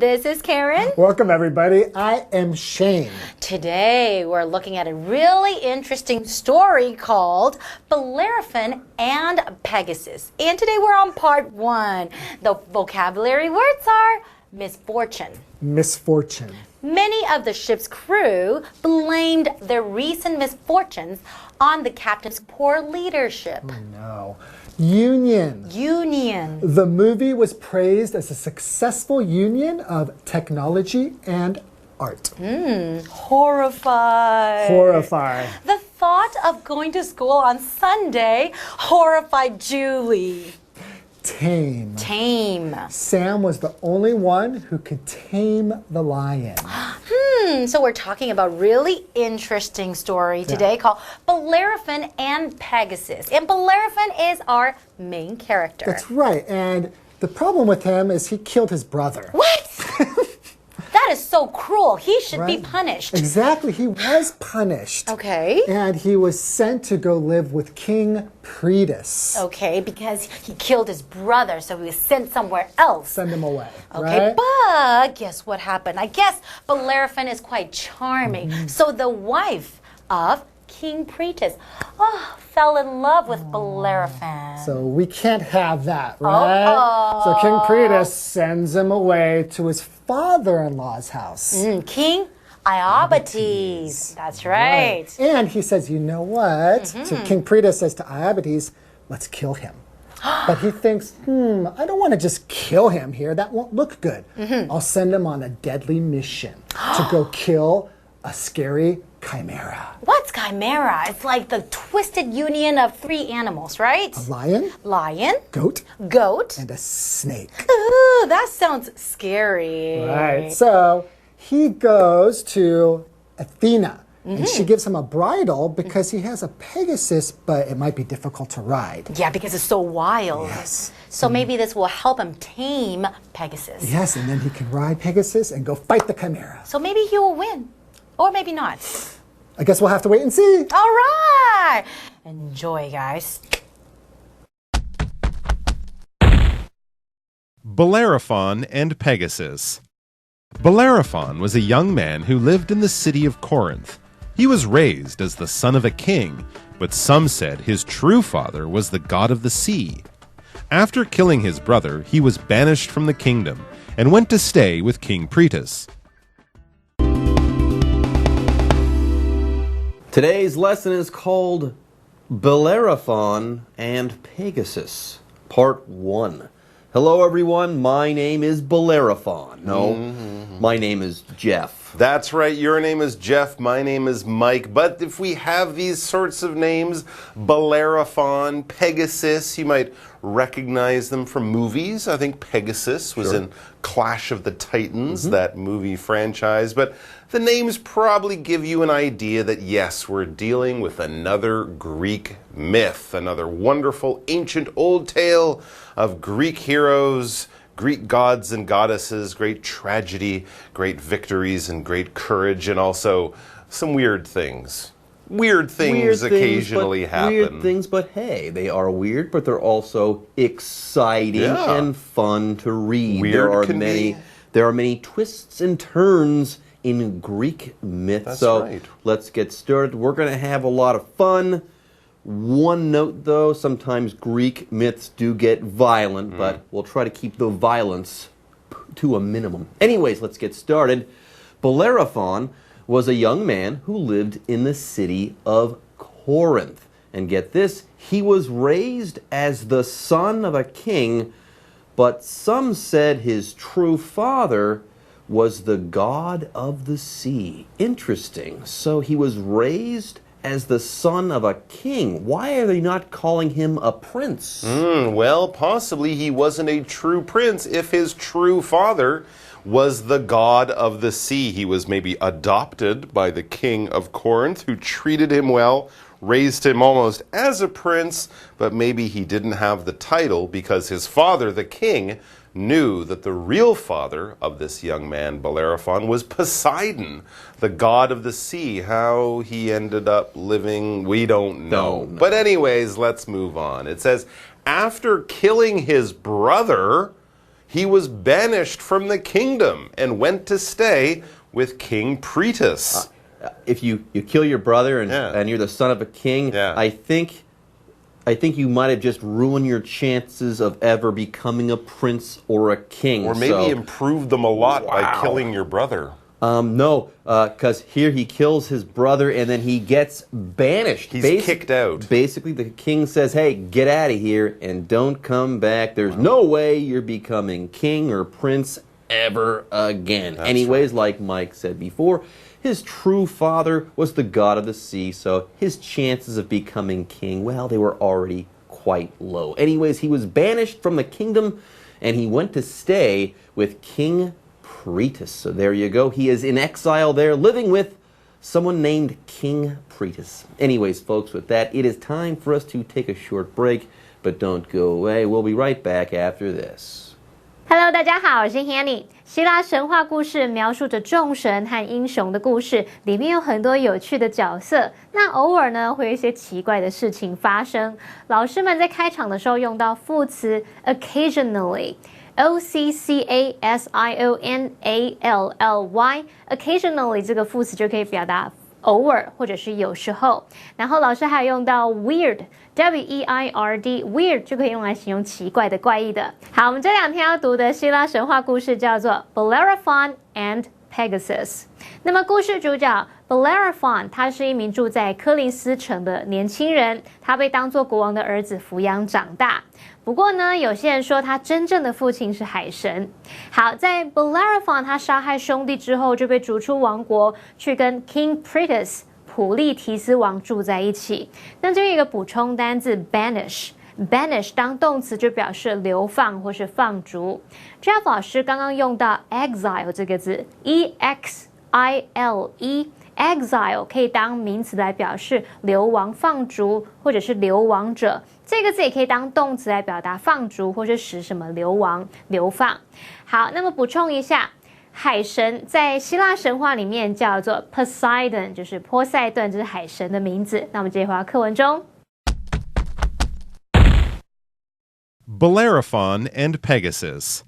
This is Karen. Welcome, everybody. I am Shane. Today, we're looking at a really interesting story called Bellerophon and Pegasus. And today, we're on part 1. The vocabulary words are misfortune. Misfortune. Many of the ship's crew blamed their recent misfortunes on the captain's poor leadership. Oh, no. Union. The movie was praised as a successful union of technology and art. Horrified. The thought of going to school on Sunday horrified Julie. Tame. Sam was the only one who could tame the lion. So we're talking about really interesting story today called Bellerophon and Pegasus. And Bellerophon is our main character. That's right. And the problem with him is he killed his brother. What? That is so cruel. He should be punished. Exactly. He was punished. Okay. And he was sent to go live with King Pritus. Okay, because he killed his brother, so he was sent somewhere else. Send him away. Okay, right? But guess what happened? I guess Bellerophon is quite charming. So the wife of King Pritus fell in love with Bellerophon. So we can't have that, right? So King Pritus sends him away to his father-in-law's house. King Iobates. That's right. And he says, you know what? So King Pritus says to Iobates, let's kill him. But he thinks, I don't want to just kill him here. That won't look good. I'll send him on a deadly mission to go kill a scary chimera. What's chimera? It's like the twisted union of 3 animals, right? A lion. Goat. And a snake. Ooh, that sounds scary. Right. So he goes to Athena. And she gives him a bridle because he has a Pegasus, but it might be difficult to ride. Yeah, because it's so wild. Yes. So maybe this will help him tame Pegasus. Yes, and then he can ride Pegasus and go fight the chimera. So maybe he will win. Or maybe not. I guess we'll have to wait and see. All right. Enjoy, guys. Bellerophon and Pegasus. Bellerophon was a young man who lived in the city of Corinth. He was raised as the son of a king, but some said his true father was the god of the sea. After killing his brother, he was banished from the kingdom and went to stay with King Pritus. Today's lesson is called Bellerophon and Pegasus, Part 1. Hello, everyone. My name is Bellerophon. No, my name is Jeff. That's right. Your name is Jeff. My name is Mike. But if we have these sorts of names, Bellerophon, Pegasus, you might recognize them from movies. I think Pegasus was in Clash of the Titans, that movie franchise. But the names probably give you an idea that, yes, we're dealing with another Greek myth, another wonderful ancient old tale of Greek heroes, Greek gods and goddesses, great tragedy, great victories, and great courage, and also some weird things. Weird things occasionally happen. Weird things, but hey, they are weird, but they're also exciting and fun to read. There are many twists and turns in Greek myth. Let's get started. We're going to have a lot of fun. One note, though, sometimes Greek myths do get violent, but we'll try to keep the violence to a minimum. Anyways, let's get started. Bellerophon was a young man who lived in the city of Corinth. And get this, he was raised as the son of a king, but some said his true father was the god of the sea. Interesting. So he was raised as the son of a king. Why are they not calling him a prince? Well, possibly he wasn't a true prince if his true father was the god of the sea. He was maybe adopted by the king of Corinth, who treated him well, raised him almost as a prince, but maybe he didn't have the title because his father, the king, knew that the real father of this young man, Bellerophon, was Poseidon, the god of the sea. How he ended up living, we don't know. But anyways, let's move on. It says, after killing his brother, he was banished from the kingdom and went to stay with King Pretus. If you kill your brother and you're the son of a king, I think you might have just ruined your chances of ever becoming a prince or a king. Or maybe improved them a lot by killing your brother. No, because here he kills his brother and then he gets banished. He's kicked out. Basically, the king says, hey, get out of here and don't come back. There's no way you're becoming king or prince ever again. Anyways, like Mike said before, his true father was the god of the sea, so his chances of becoming king, well, they were already quite low. Anyways, he was banished from the kingdom, and he went to stay with King Pretus. So there you go. He is in exile there, living with someone named King Pretus. Anyways, folks, with that, it is time for us to take a short break, but don't go away. We'll be right back after this.Hello， 大家好，我是 Hanny。希腊神话故事描述着众神和英雄的故事，里面有很多有趣的角色。那偶尔呢，会有一些奇怪的事情发生。老师们在开场的时候用到副词 occasionally，occasionally，occasionally 这个副词就可以表达偶尔或者是有时候。然后老师还有用到 weird。weird 就可以用来形容奇怪的、怪异的。好，我们这两天要读的希腊神话故事叫做 Bellerophon and Pegasus。那么故事主角 Bellerophon 他是一名住在科林斯城的年轻人，他被当作国王的儿子抚养长大。不过呢，有些人说他真正的父亲是海神。好，在 Bellerophon 他杀害兄弟之后，就被逐出王国，去跟 King Pretus普利提斯王住在一起。那这有一个补充单字 banish 当动词就表示流放或是放逐。Jeff 老师刚刚用到 exile 这个字 exile 可以当名词来表示流亡放逐或者是流亡者。这个字也可以当动词来表达放逐或是使什么流亡流放。好，那么补充一下，海神在希腊神话里面叫做 Poseidon， 就是波塞顿，这是海神的名字。那我们接着回到课文中。Bellerophon and Pegasus.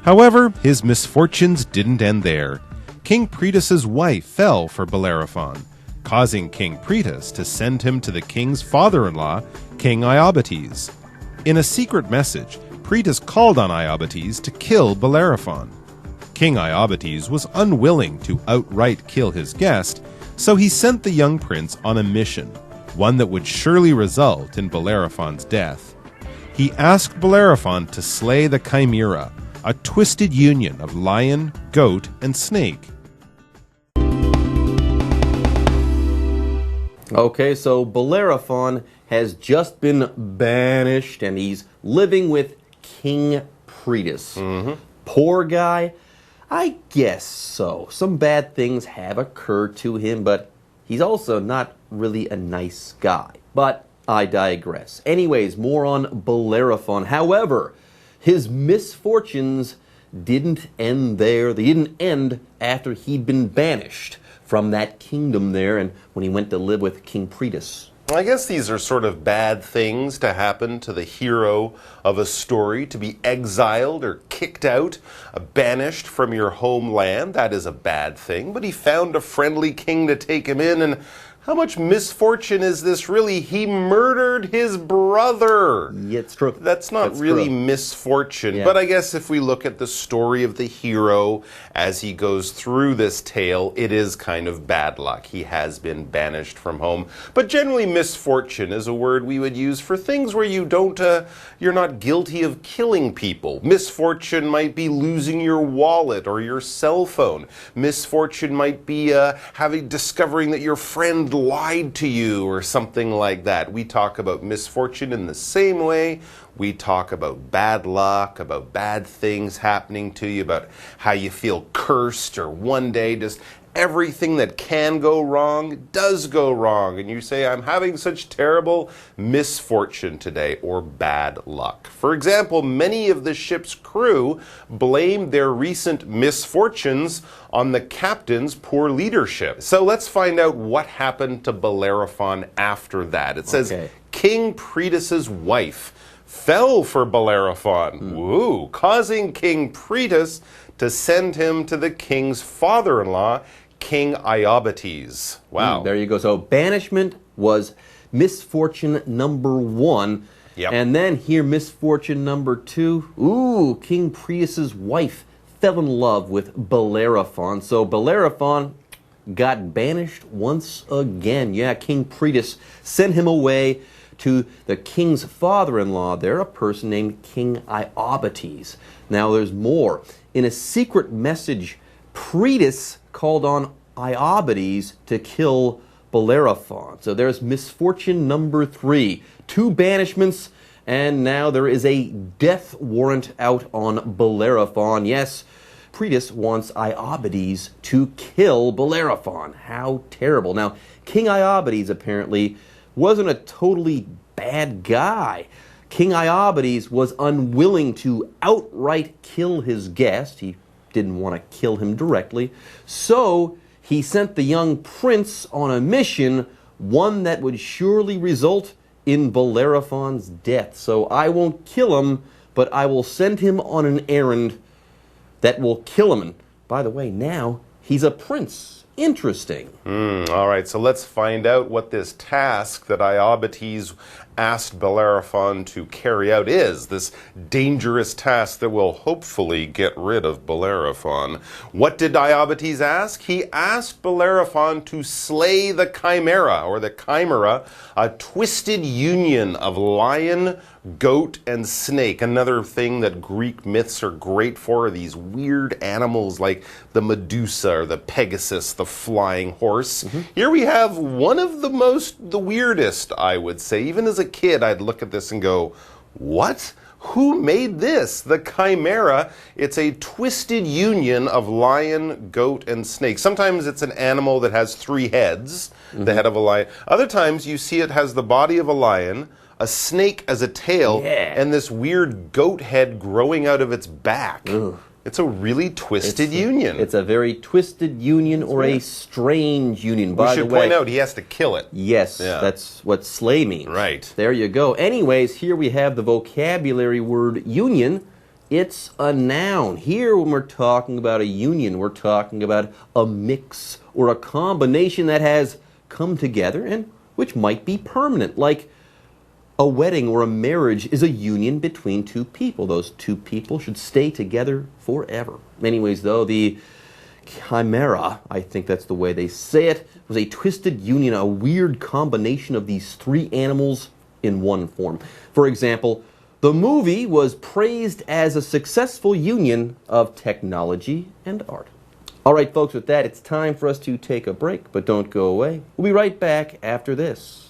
However, his misfortunes didn't end there. King Pretus's wife fell for Bellerophon, causing King Pretus to send him to the king's father-in-law, King Iobates. In a secret message, Pretus called on Iobates to kill Bellerophon. King Iobates was unwilling to outright kill his guest, so he sent the young prince on a mission, one that would surely result in Bellerophon's death. He asked Bellerophon to slay the Chimera, a twisted union of lion, goat, and snake. Okay, so Bellerophon has just been banished and he's living with King Pretus. Poor guy? I guess so. Some bad things have occurred to him, but he's also not really a nice guy. But I digress. Anyways, more on Bellerophon. However, his misfortunes didn't end there. They didn't end after he'd been banished from that kingdom there and when he went to live with King Pretus. I guess these are sort of bad things to happen to the hero of a story, to be exiled or kicked out, banished from your homeland. That is a bad thing. But he found a friendly king to take him in, and how much misfortune is this really? He murdered his brother. Yeah, it's true. That's not really misfortune. Yeah. But I guess if we look at the story of the hero as he goes through this tale, it is kind of bad luck. He has been banished from home. But generally, misfortune is a word we would use for things where you don't, you're not guilty of killing people. Misfortune might be losing your wallet or your cell phone. Misfortune might be discovering that your friend lied to you or something like that. We talk about misfortune in the same way. We talk about bad luck, about bad things happening to you, about how you feel cursed or one day just everything that can go wrong does go wrong. And you say, I'm having such terrible misfortune today or bad luck. For example, many of the ship's crew blamed their recent misfortunes on the captain's poor leadership. So let's find out what happened to Bellerophon after that. It says, King Pretus's wife fell for Bellerophon, woo, causing King Pretus to send him to the king's father-in-law, King Iobates. Wow. There you go. So banishment was misfortune number 1. Yep. And then here, misfortune number 2. Ooh, King Pretus's wife fell in love with Bellerophon. So Bellerophon got banished once again. Yeah, King Pretus sent him away to the king's father-in-law there, a person named King Iobates. Now there's more. In a secret message, Pretus called on Iobates to kill Bellerophon. So there's misfortune number 3. 2 banishments, and now there is a death warrant out on Bellerophon. Yes, Pretus wants Iobates to kill Bellerophon. How terrible. Now, King Iobates apparently wasn't a totally bad guy. King Iobates was unwilling to outright kill his guest. He didn't want to kill him directly. So he sent the young prince on a mission, one that would surely result in Bellerophon's death. So I won't kill him, but I will send him on an errand that will kill him. And by the way, now he's a prince. Interesting. All right, so let's find out what this task that Iobates asked Bellerophon to carry out is. This dangerous task that will hopefully get rid of Bellerophon. What did Iobates ask? He asked Bellerophon to slay the Chimera, or the Chimera, a twisted union of lion, goat, and snake. Another thing that Greek myths are great for are these weird animals like the Medusa or the Pegasus, the flying horse. Here we have one of the weirdest, I would say. Even as a kid, I'd look at this and go, what? Who made this? The Chimera. It's a twisted union of lion, goat, and snake. Sometimes it's an animal that has 3 heads, the head of a lion. Other times you see it has the body of a lion, a snake as a tail, and this weird goat head growing out of its back. It's a really twisted union. It's a very twisted union, or a strange union. By the way, we should point out he has to kill it. Yes, that's what slay means. Right. There you go. Anyways, here we have the vocabulary word union. It's a noun. Here, when we're talking about a union, we're talking about a mix or a combination that has come together and which might be permanent, like a wedding or a marriage is a union between 2 people. Those 2 people should stay together forever. Anyways, though, the Chimera, I think that's the way they say it, was a twisted union, a weird combination of these 3 animals in one form. For example, the movie was praised as a successful union of technology and art. All right, folks, with that, it's time for us to take a break, but don't go away. We'll be right back after this.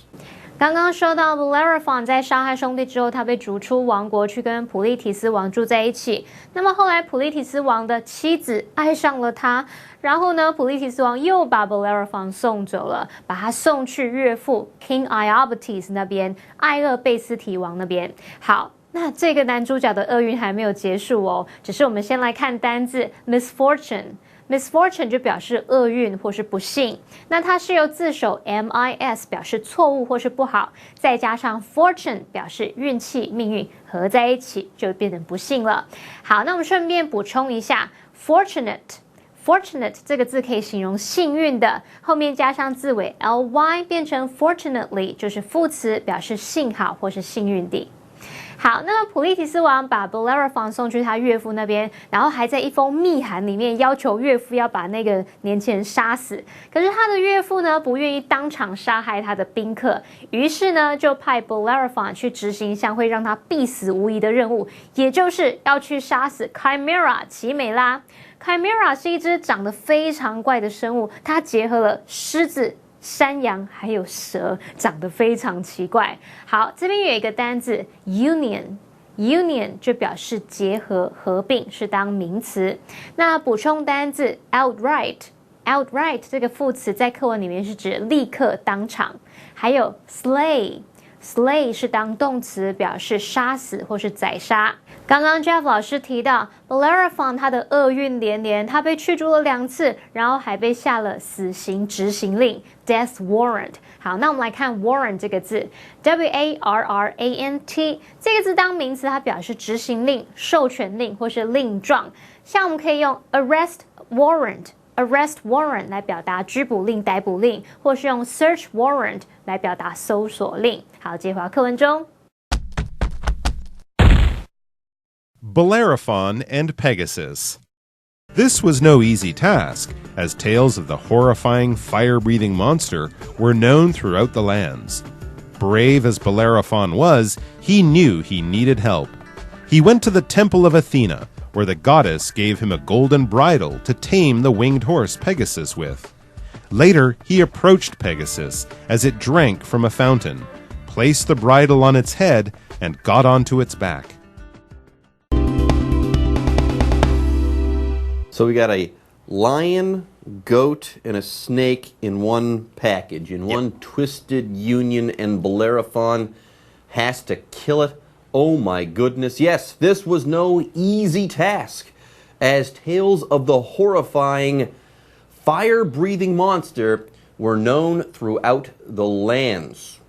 刚刚说到 Bellerophon 在杀害兄弟之后，他被逐出王国，去跟普利提斯王住在一起。那么后来普利提斯王的妻子爱上了他，然后呢，普利提斯王又把 Bellerophon 送走了，把他送去岳父 King Iobates 那边，艾厄贝斯提王那边。好，那这个男主角的厄运还没有结束哦，只是我们先来看单字 misfortune。Misfortune 就表示厄运或是不幸，那它是由字首 mis 表示错误或是不好，再加上 fortune 表示运气、命运，合在一起就变成不幸了。好，那我们顺便补充一下 fortunate 这个字可以形容幸运的，后面加上字尾 ly 变成 fortunately 就是副词，表示幸好或是幸运地。好，那普利提斯王把 Bellerophon 送去他岳父那边，然后还在一封密函里面要求岳父要把那个年轻人杀死。可是他的岳父呢，不愿意当场杀害他的宾客，于是呢，就派 Bellerophon 去执行一项会让他必死无疑的任务，也就是要去杀死 Chimera 奇美拉。Chimera 是一只长得非常怪的生物，它结合了狮子、山羊还有蛇，长得非常奇怪。好，这边有一个单字 union 就表示结合、合并，是当名词。那补充单字 outright 这个副词在课文里面是指立刻当场。还有 slay slay 是当动词，表示杀死或是宰杀。刚刚 Jeff 老师提到 Bellerophon 他的厄运连连，他被驱逐了2次，然后还被下了死刑执行令 death warrant。好，那我们来看 warrant 这个字 warrant 这个字当名词，它表示执行令、授权令或是令状。像我们可以用 arrest warrant 来表达拘捕令、逮捕令，或是用 search warrant 来表达搜索令。好，接回到课文中。Bellerophon and Pegasus. This was no easy task, as tales of the horrifying fire-breathing monster were known throughout the lands. Brave as Bellerophon was, he knew he needed help. He went to the temple of Athena, where the goddess gave him a golden bridle to tame the winged horse Pegasus with. Later, he approached Pegasus as it drank from a fountain, placed the bridle on its head, and got onto its back. So we got a lion, goat, and a snake in one package, in one twisted union, and Bellerophon has to kill it. Oh my goodness. Yes, this was no easy task, as tales of the horrifying, fire-breathing monster were known throughout the lands.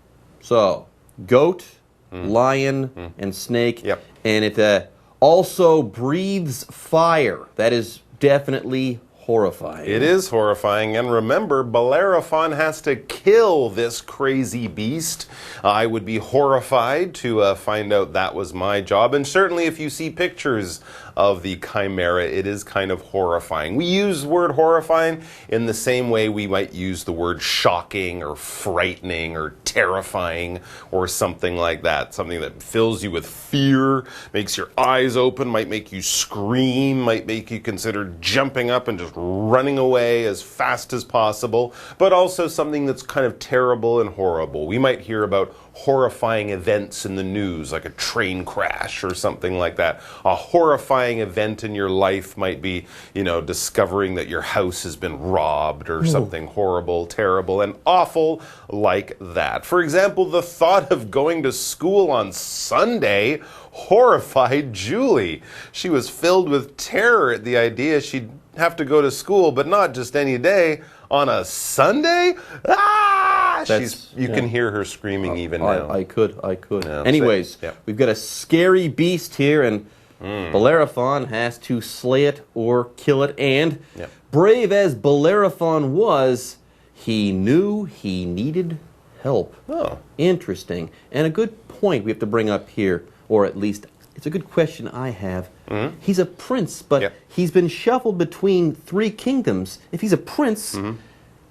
So, goat, lion, and snake. Yep. And it also breathes fire. That is definitely horrifying. It is horrifying, and remember, Bellerophon has to kill this crazy beast. I would be horrified to find out that was my job, and certainly if you see pictures of the Chimera, it is kind of horrifying. We use the word horrifying in the same way we might use the word shocking or frightening or terrifying or something like that. Something that fills you with fear, makes your eyes open, might make you scream, might make you consider jumping up and just running away as fast as possible, but also something that's kind of terrible and horrible. We might hear about horrifying events in the news, like a train crash or something like that. A horrifying event in your life might be, discovering that your house has been robbed or something horrible, terrible, and awful like that. For example, the thought of going to school on Sunday horrified Julie. She was filled with terror at the idea she'd have to go to school, but not just any day, on a Sunday? Ah! You can hear her screaming even now. I could. Yeah, Anyways, we've got a scary beast here, and Bellerophon has to slay it or kill it. And brave as Bellerophon was, he knew he needed help. Oh. Interesting. And a good point we have to bring up here, or at least it's a good question I have. He's a prince, but he's been shuffled between 3 kingdoms. If he's a prince,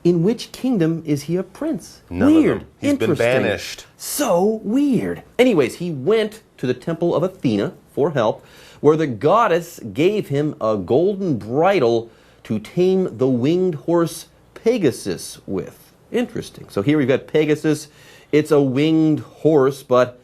in which kingdom is he a prince? None weird. of them. He's been banished. So weird. Anyways, he went to the temple of Athena for help, where the goddess gave him a golden bridle to tame the winged horse Pegasus with. Interesting. So here we've got Pegasus. It's a winged horse, but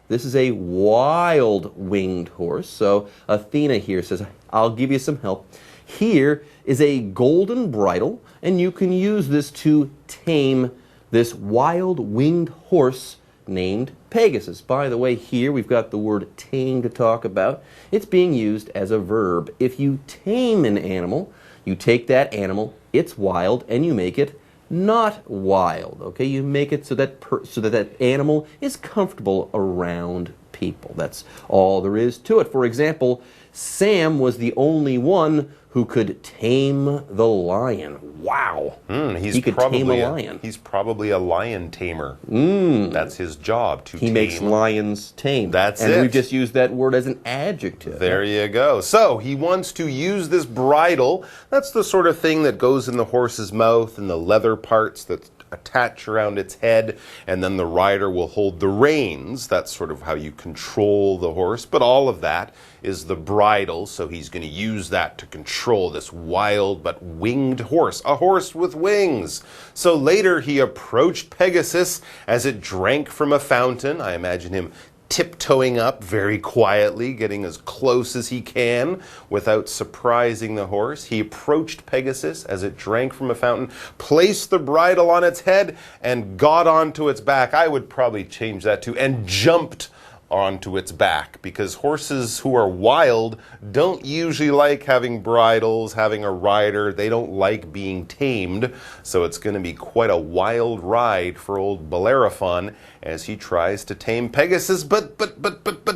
this is a wild winged horse. So Athena here says, I'll give you some help. Here is a golden bridle, and you can use this to tame this wild winged horse named Pegasus. By the way, here we've got the word tame to talk about. It's being used as a verb. If you tame an animal, you take that animal, it's wild, and you make it not wild. Okay, you make it so that that animal is comfortable around people. That's all there is to it. For example, Sam was the only one who could tame the lion. Wow. He could tame a lion. He's probably a lion tamer. That's his job, to tame. He makes lions tame. That's it. And we've just used that word as an adjective. There you go. So he wants to use this bridle. That's the sort of thing that goes in the horse's mouth and the leather parts that attach around its head, and then the rider will hold the reins. That's sort of how you control the horse, but all of that is the bridle, so he's going to use that to control this wild but winged horse, a horse with wings. So later he approached Pegasus as it drank from a fountain. I imagine him tiptoeing up very quietly, getting as close as he can without surprising the horse. He approached Pegasus as it drank from a fountain, placed the bridle on its head, and got onto its back. I would probably change that to, and jumped onto its back, because horses who are wild don't usually like having bridles, having a rider. They don't like being tamed, so it's going to be quite a wild ride for old Bellerophon as he tries to tame Pegasus. But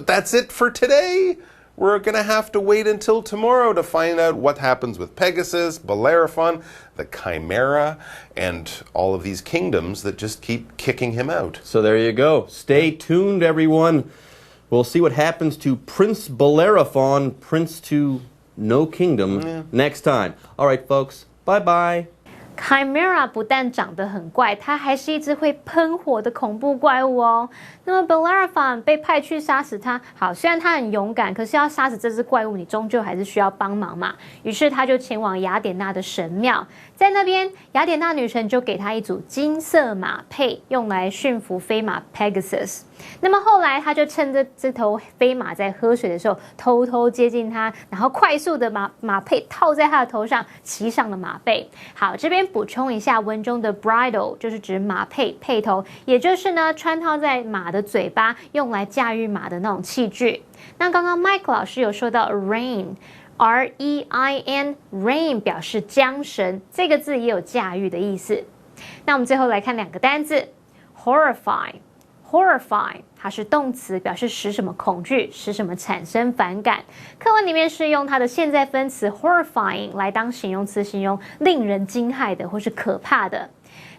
that's it for today. We're going to have to wait until tomorrow to find out what happens with Pegasus, Bellerophon, the Chimera, and all of these kingdoms that just keep kicking him out. So there you go. Stay tuned, everyone. We'll see what happens to Prince Bellerophon, Prince to no kingdom, next time. All right, folks. Bye-bye. Chimera 不但长得很怪，它还是一只会喷火的恐怖怪物哦。那么 Bellerophon 被派去杀死它，好，虽然他很勇敢，可是要杀死这只怪物，你终究还是需要帮忙嘛。于是他就前往雅典娜的神庙，在那边，雅典娜女神就给他一组金色马配，用来驯服飞马 Pegasus。那么后来，他就趁这头飞马在喝水的时候，偷偷接近它，然后快速的马配套在它的头上，骑上了马背。好，这边补充一下，文中的 bridle 就是指马配头，也就是呢穿套在马的嘴巴，用来驾驭马的那种器具。那刚刚 Mike 老师有说到 rain。R-E-I-N，rain 表示缰绳，这个字也有驾驭的意思。那我们最后来看两个单字 ，horrify，horrify 它是动词，表示使什么恐惧，使什么产生反感。课文里面是用它的现在分词 horrifying 来当形容词，形容令人惊骇的或是可怕的。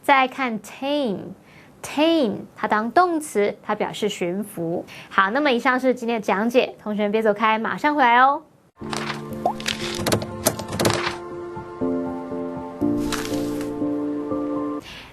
再来看 tame。tame 它当动词，它表示驯服。好，那么以上是今天的讲解，同学们别走开，马上回来哦。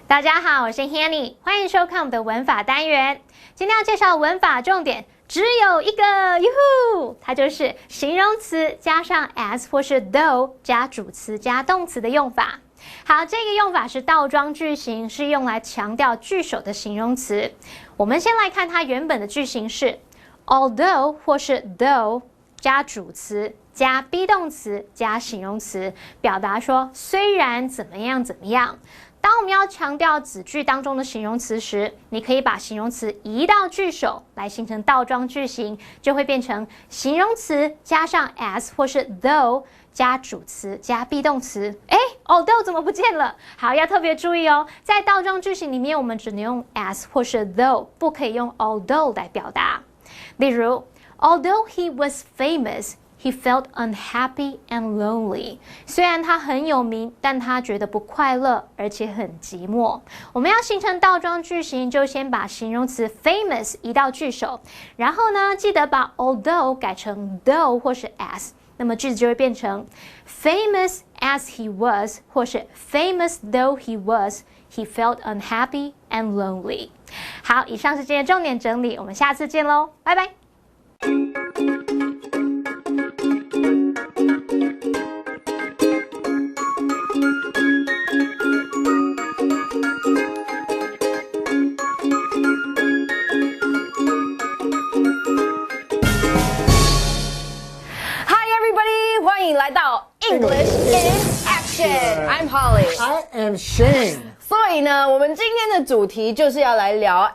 大家好，我是 Hanny， 欢迎收看我们的文法单元。今天要介绍的文法重点只有一个，哟呼，它就是形容词加上 as 或是 though 加主词加动词的用法。好，这个用法是倒装句型，是用来强调句首的形容词。我们先来看它原本的句型是 although 或是 though 加主词加 be 动词加形容词，表达说虽然怎么样怎么样。当我们要强调子句当中的形容词时，你可以把形容词移到句首来形成倒装句型，就会变成形容词加上 as 或是 though 加主词加 be 动词。although 怎么不见了？好，要特别注意哦，在倒装句型里面，我们只能用 as 或是 though， 不可以用 although 来表达。例如 although he was famous，He felt unhappy and lonely. 虽然他很有名，但他觉得不快乐，而且很寂寞。我们要形成倒装句型，就先把形容词 famous 移到句首，然后呢，记得把 although 改成 though 或是 as， 那么句子就会变成 famous as he was， 或是 famous though he was, he felt unhappy and lonely. 好，以上是今天的重点整理，我们下次见喽，拜拜。来到 English in Action. I'm Holly. I am Shane. 所以呢，我们今天的主题就是要来聊，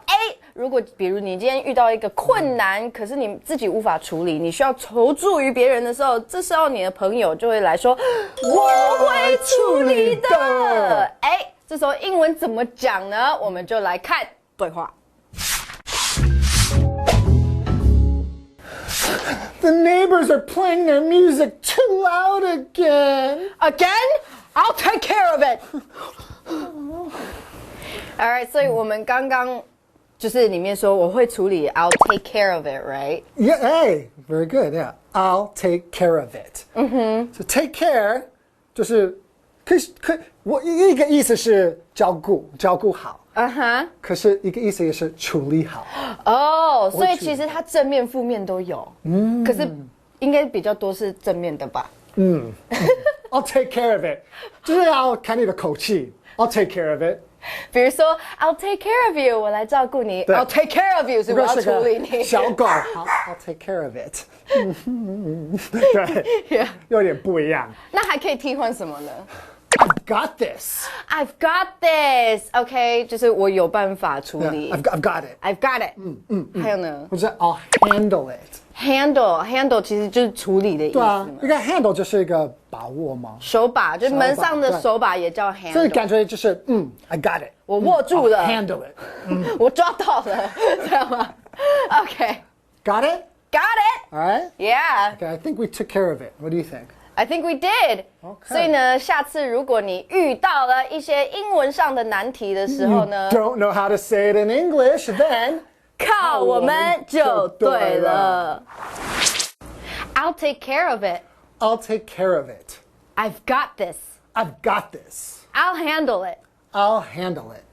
如果比如你今天遇到一个困难，可是你自己无法处理，你需要求助于别人的时候，这时候你的朋友就会来说，我会处理的。这时候英文怎么讲呢？我们就来看对话。The neighbors are playing their music too loud again. Again? I'll take care of it. Alright, 所以我们刚刚就是里面说我会处理 I'll take care of it, right? Yeah, hey, very good. Yeah, I'll take care of it. So take care 就是我一个意思是照顾好。可是一个意思也是处理好。所以其实它正面负面都有。可是应该比较多是正面的吧。I'll take care of it 就是要看你的口气。I'll take care of it 比如说 I'll take care of you， 我来照顾你。I'll take care of you 是我要处理你。小狗 I'll take care of it 对，有点不一样。那还可以替换什么呢？ I've got this. I've got this. OK， 就是我有办法处理。I've got it. I've got it. 还有呢？或者 I'll handle it. Handle 其实就是处理的意思嘛。一个 handle 就是一个把握吗？手把，就是门上的手把也叫 handle。所以感觉就是I got it. 我握住了。Handle it. 我抓到了，知道吗 ？OK. Got it? Got it. All right. Yeah. Okay, I think we took care of it. What do you think? I think we did. Okay. 所以呢，下次如果你遇到了一些英文上的难题的时候呢 Don't know how to say it in English, then 靠我们就对了。I'll take care of it. I'll take care of it. I've got this. I've got this. I'll handle it. I'll handle it.